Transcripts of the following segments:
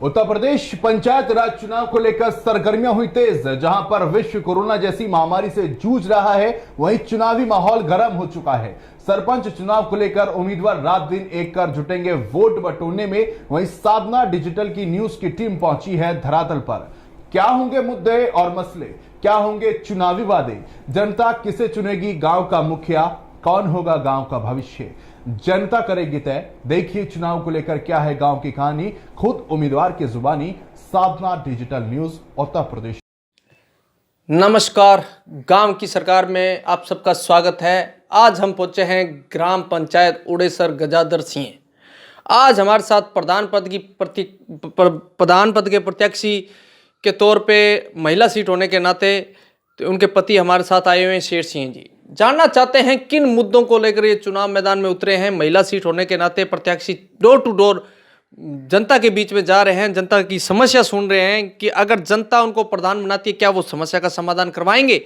उत्तर प्रदेश पंचायत राज चुनाव को लेकर सरगर्मियां हुई तेज। जहां पर विश्व कोरोना जैसी महामारी से जूझ रहा है, वहीं चुनावी माहौल गर्म हो चुका है। सरपंच चुनाव को लेकर उम्मीदवार रात दिन एक कर जुटेंगे वोट बटोरने में। वहीं साधना डिजिटल की न्यूज की टीम पहुंची है धरातल पर। क्या होंगे मुद्दे और मसले, क्या होंगे चुनावी वादे, जनता किसे चुनेगी गांव का मुखिया, कौन होगा गांव का भविष्य, जनता करेगी तय। देखिए चुनाव को लेकर क्या है गांव की कहानी, खुद उम्मीदवार की जुबानी। साधना डिजिटल न्यूज उत्तर प्रदेश। नमस्कार, गांव की सरकार में आप सबका स्वागत है। आज हम पहुंचे हैं ग्राम पंचायत उड़ेसर गजाधर सिंह। आज हमारे साथ प्रधान पद के प्रत्याशी के तौर पे महिला सीट होने के नाते उनके पति हमारे साथ आए हुए हैं शेर सिंह जी। जानना चाहते हैं किन मुद्दों को लेकर ये चुनाव मैदान में उतरे हैं। महिला सीट होने के नाते प्रत्याशी डोर टू डोर जनता के बीच में जा रहे हैं, जनता की समस्या सुन रहे हैं कि अगर जनता उनको प्रधान बनाती है क्या वो समस्या का समाधान करवाएंगे।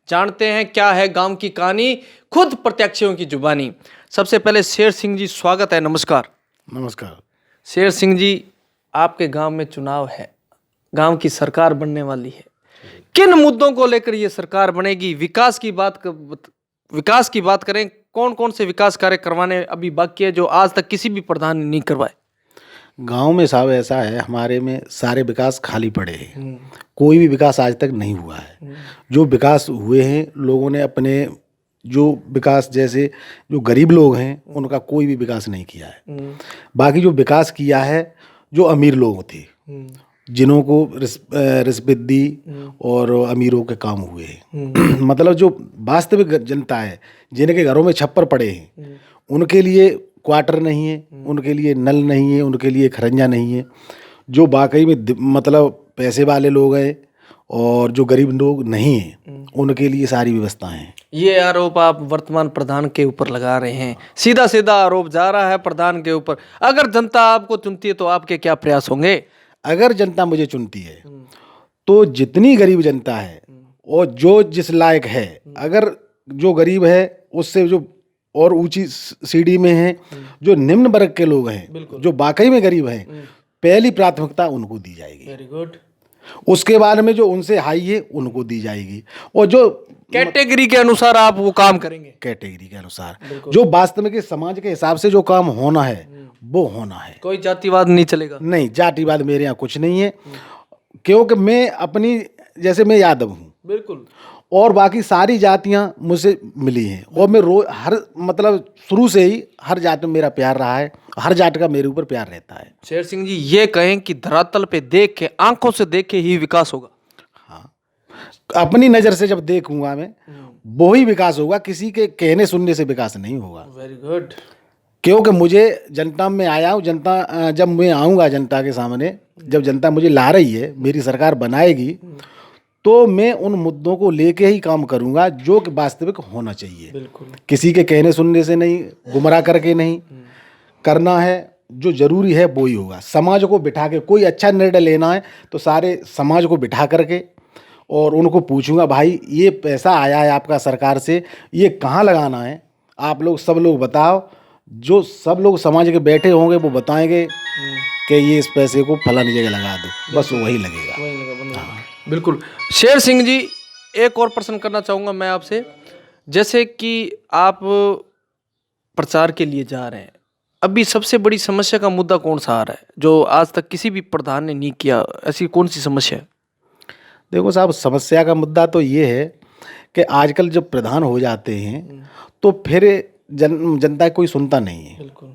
जानते हैं क्या है गांव की कहानी, खुद प्रत्याशियों की जुबानी। सबसे पहले शेर सिंह जी स्वागत है। नमस्कार। नमस्कार। शेर सिंह जी, आपके गांव में चुनाव है, गांव की सरकार बनने वाली है। किन मुद्दों को लेकर ये सरकार बनेगी? विकास की बात करें, कौन कौन से विकास कार्य करवाने अभी बाकी है जो आज तक किसी भी प्रधान ने नहीं करवाए? गांव में साहब ऐसा है, हमारे में सारे विकास खाली पड़े हैं। कोई भी विकास आज तक नहीं हुआ है। जो विकास हुए हैं लोगों ने अपने जो विकास, जैसे जो गरीब लोग हैं उनका कोई भी विकास नहीं किया है। बाकी जो विकास किया है जो अमीर लोग थे जिन्हों को रिश्वत दी और अमीरों के काम हुए हैं। मतलब जो वास्तविक जनता है जिनके घरों में छप्पर पड़े हैं उनके लिए क्वार्टर नहीं है, उनके लिए नल नहीं है, उनके लिए खरंजा नहीं है। जो वाकई में मतलब पैसे वाले लोग हैं और जो गरीब लोग नहीं हैं उनके लिए सारी व्यवस्थाएं हैं। ये आरोप आप वर्तमान प्रधान के ऊपर लगा रहे हैं, सीधा सीधा आरोप जा रहा है प्रधान के ऊपर। अगर जनता आपको चुनती है तो आपके क्या प्रयास होंगे? अगर जनता मुझे चुनती है तो जितनी गरीब जनता है और जो जिस लायक है, अगर जो गरीब है उससे जो और ऊंची सीढ़ी में है, जो निम्न वर्ग के लोग हैं, जो वाकई में गरीब हैं, पहली प्राथमिकता उनको दी जाएगी। Very good. उसके बाद में जो उनसे हाई है उनको दी जाएगी। और जो कैटेगरी के अनुसार आप वो काम करेंगे। कैटेगरी के अनुसार जो वास्तविक समाज के हिसाब से जो काम होना है वो होना है। कोई जातिवाद नहीं चलेगा? नहीं, जातिवाद मेरे यहाँ कुछ नहीं है, क्योंकि मैं अपनी, जैसे मैं यादव हूँ बिल्कुल, और बाकी सारी जातियाँ मुझसे मिली हैं और मैं हर मतलब शुरू से ही हर जाति में मेरा प्यार रहा है, हर जाति का मेरे ऊपर प्यार रहता है। शेर सिंह जी, ये कहें कि धरातल पे देख के, आंखों से देख के ही विकास होगा? हाँ, अपनी नज़र से जब देखूंगा मैं वो ही विकास होगा, किसी के कहने सुनने से विकास नहीं होगा। Very good. क्योंकि मुझे जनता में आया हूँ, जनता जब मैं आऊँगा जनता के सामने, जब जनता मुझे ला रही है, मेरी सरकार बनाएगी, तो मैं उन मुद्दों को लेके ही काम करूंगा जो कि वास्तविक होना चाहिए। बिल्कुल। किसी के कहने सुनने से नहीं, गुमराह करके नहीं करना है। जो जरूरी है वो ही होगा। समाज को बिठा के कोई अच्छा निर्णय लेना है तो सारे समाज को बिठा करके और उनको पूछूंगा, भाई ये पैसा आया है आपका सरकार से, ये कहाँ लगाना है, आप लोग सब लोग बताओ। जो सब लोग समाज के बैठे होंगे वो बताएंगे कि ये इस पैसे को फलानी जगह लगा दो, बस वही लगेगा। हाँ। बिल्कुल। शेर सिंह जी, एक और प्रश्न करना चाहूँगा मैं आपसे। जैसे कि आप प्रचार के लिए जा रहे हैं, अभी सबसे बड़ी समस्या का मुद्दा कौन सा आ रहा है जो आज तक किसी भी प्रधान ने नहीं किया? ऐसी कौन सी समस्या है? देखो साहब, समस्या का मुद्दा तो ये है कि आजकल जब प्रधान हो जाते हैं तो फिर जनता कोई सुनता नहीं है। बिल्कुल।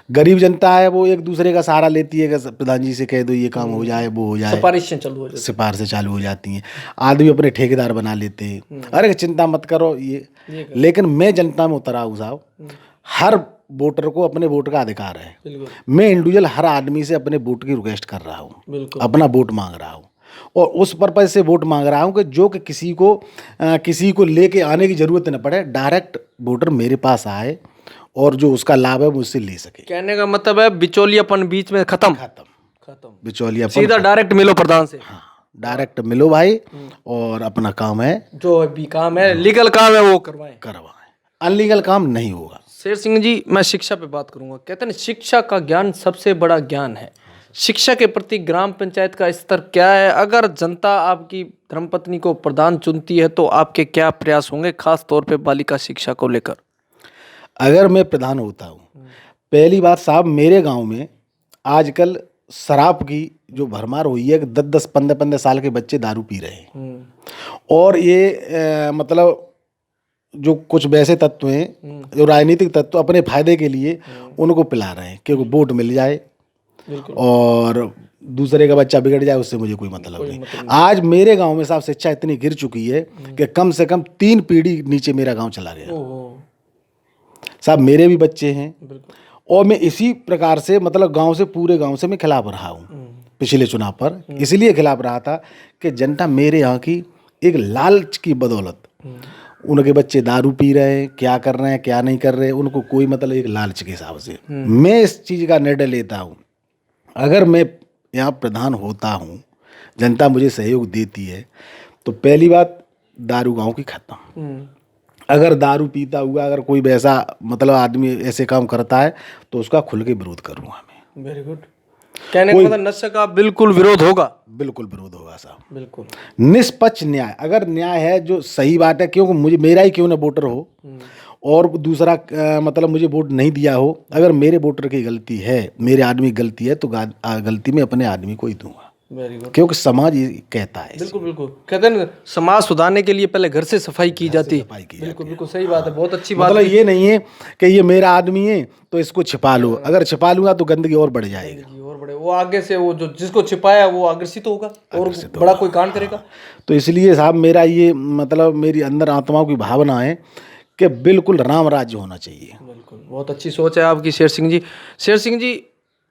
गरीब जनता है वो एक दूसरे का सहारा लेती है कि प्रधान जी से कह दो ये काम हो जाए, वो हो जाए, सिफारिशें चालू हो जाती हैं। आदमी अपने ठेकेदार बना लेते हैं, अरे चिंता मत करो ये। लेकिन मैं जनता में उतरा हूँ साहब, हर वोटर को अपने वोट का अधिकार है। मैं इंडिविजुअल हर आदमी से अपने वोट की रिक्वेस्ट कर रहा हूँ, अपना वोट मांग रहा हूँ और उस पर्पज से वोट मांग रहा हूँ कि जो कि किसी को लेके आने की जरूरत न पड़े, डायरेक्ट वोटर मेरे पास आए और जो उसका लाभ है वो उससे ले सके। कहने का मतलब है बिचौलियापन बीच में खत्म, बिचौलियापन, सीधा डायरेक्ट मिलो प्रधान से। हाँ, डायरेक्ट मिलो भाई और अपना काम है, जो भी काम है, लीगल काम है वो करवाएं। अनलीगल काम नहीं होगा। शेर सिंह जी, मैं शिक्षा पे बात करूंगा। कहते हैं शिक्षा का ज्ञान सबसे बड़ा ज्ञान है। शिक्षा के प्रति ग्राम पंचायत का स्तर क्या है? अगर जनता आपकी धर्मपत्नी को प्रधान चुनती है तो आपके क्या प्रयास होंगे, खास तौर पे बालिका शिक्षा को लेकर? अगर मैं प्रधान होता हूँ, पहली बात साहब, मेरे गांव में आजकल शराब की जो भरमार हुई है, 10-10, 15-15 साल के बच्चे दारू पी रहे हैं। और ये मतलब जो कुछ वैसे तत्व हैं, जो राजनीतिक तत्व अपने फायदे के लिए उनको पिला रहे हैं, क्योंकि वोट मिल जाए और दूसरे का बच्चा बिगड़ जाए, उससे मुझे कोई मतलब नहीं। आज मेरे गांव में साहब शिक्षा इतनी गिर चुकी है कि कम से कम 3 पीढ़ी नीचे मेरा गांव चला गया साहब। मेरे भी बच्चे हैं और मैं इसी प्रकार से मतलब गांव से, पूरे गांव से मैं खिलाफ रहा हूं। पिछले चुनाव पर इसलिए खिलाफ रहा था कि जनता मेरे यहाँ की एक लालच की बदौलत, उनके बच्चे दारू पी रहे हैं, क्या कर रहे हैं क्या नहीं कर रहे हैं, उनको कोई मतलब, एक लालच के हिसाब से मैं इस चीज़ का निर्णय लेता हूँ। अगर मैं यहाँ प्रधान होता हूँ, जनता मुझे सहयोग देती है, तो पहली बात दारू गांव की खत्म। अगर दारू पीता हुआ अगर कोई वैसा मतलब आदमी ऐसे काम करता है तो उसका खुल के विरोध करूँगा मैं। Very good. कहने का मतलब नशे का बिल्कुल विरोध होगा? बिल्कुल विरोध होगा साहब, बिल्कुल। निष्पक्ष न्याय, अगर न्याय है जो सही बात है, क्योंकि मुझे मेरा ही क्यों ना वोटर हो और दूसरा मतलब मुझे वोट नहीं दिया हो, अगर मेरे वोटर की गलती है, मेरे आदमी की गलती है, तो गलती में अपने आदमी को ही दूंगा। Very good. क्योंकि समाज ये कहता है। बिल्कुल बिल्कुल, कहते हैं ना, समाज सुधारने के लिए पहले घर से सफाई की जाती है। बिल्कुल बिल्कुल सही बात है, बहुत अच्छी बात। मतलब ये नहीं है कि ये मेरा आदमी है तो इसको छिपा लो, अगर छिपा लूंगा तो गंदगी और बढ़ जाएगी और बढ़े, वो आगे से वो जो जिसको छिपाया वो आग्रसित होगा और बड़ा कोई कांड करेगा। तो इसलिए साहब मेरा ये मतलब मेरी अंदर आत्माओं की भावना है कि बिल्कुल राम राज्य होना चाहिए। बिल्कुल, बहुत अच्छी सोच है आपकी शेर सिंह जी। शेर सिंह जी,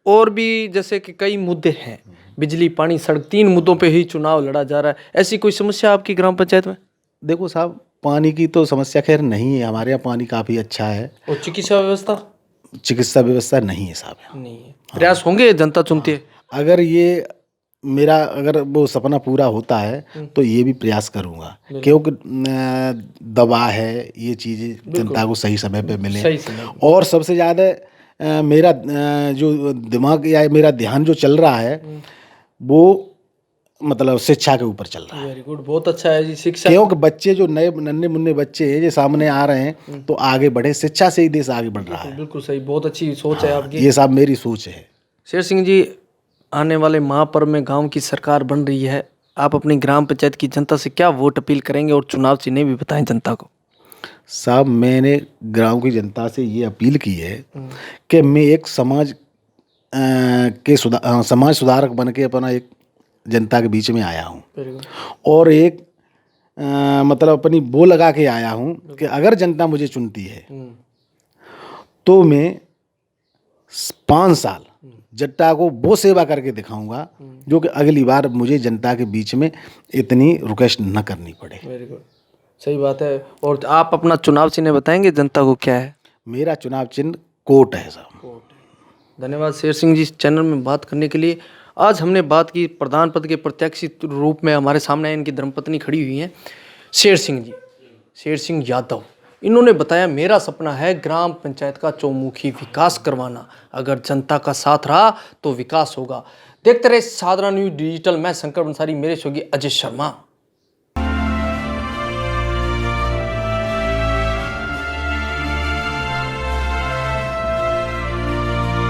और भी जैसे कि कई मुद्दे हैं, बिजली, पानी, सड़क, 3 मुद्दों पे ही चुनाव लड़ा जा रहा है। ऐसी कोई समस्या आपकी ग्राम पंचायत में? देखो साहब, पानी की तो समस्या खैर नहीं है, हमारे यहाँ पानी काफ़ी अच्छा है। और चिकित्सा व्यवस्था? चिकित्सा व्यवस्था नहीं है साहब, नहीं है। प्रयास होंगे, जनता चुनती है। अगर ये मेरा अगर वो सपना पूरा होता है तो ये भी प्रयास करूँगा, क्योंकि दवा है, ये चीज़ें जनता को सही समय पे मिले। और सबसे ज़्यादा मेरा जो दिमाग या मेरा ध्यान जो चल रहा है वो मतलब शिक्षा के ऊपर चल रहा है। वेरी गुड, बहुत अच्छा है जी, शिक्षा। क्योंकि बच्चे जो नए नन्हे मुन्ने बच्चे हैं जो सामने आ रहे हैं तो आगे बढ़े, शिक्षा से ही देश आगे बढ़ रहा है। बिल्कुल सही, बहुत अच्छी सोच है आपकी। ये साहब मेरी सोच है। शेर सिंह जी, आने वाले महापर्व में गांव की सरकार बन रही है, आप अपनी ग्राम पंचायत की जनता से क्या वोट अपील करेंगे और चुनाव चिन्ह भी बताएं जनता को? साहब मैंने गांव की जनता से ये अपील की है कि मैं एक समाज सुधारक बन के अपना एक जनता के बीच में आया हूँ और एक मतलब अपनी वो लगा के आया हूँ कि अगर जनता मुझे चुनती है तो मैं 5 साल जनता को वो सेवा करके दिखाऊंगा जो कि अगली बार मुझे जनता के बीच में इतनी रिक्वेस्ट न करनी पड़े। वेरी गुड, सही बात है। और आप अपना चुनाव चिन्ह बताएंगे जनता को क्या है? मेरा चुनाव चिन्ह कोट है साहब। धन्यवाद शेर सिंह जी, चैनल में बात करने के लिए। आज हमने बात की प्रधान पद के प्रत्याशी रूप में हमारे सामने इनकी धर्मपत्नी खड़ी हुई हैं, शेर सिंह जी, शेर सिंह यादव। इन्होंने बताया मेरा सपना है ग्राम पंचायत का चौमुखी विकास करवाना, अगर जनता का साथ रहा तो विकास होगा। देखते रहे साधना न्यूज़ डिजिटल। मैं शंकर बंसारी, मेरे सहयोगी अजय शर्मा।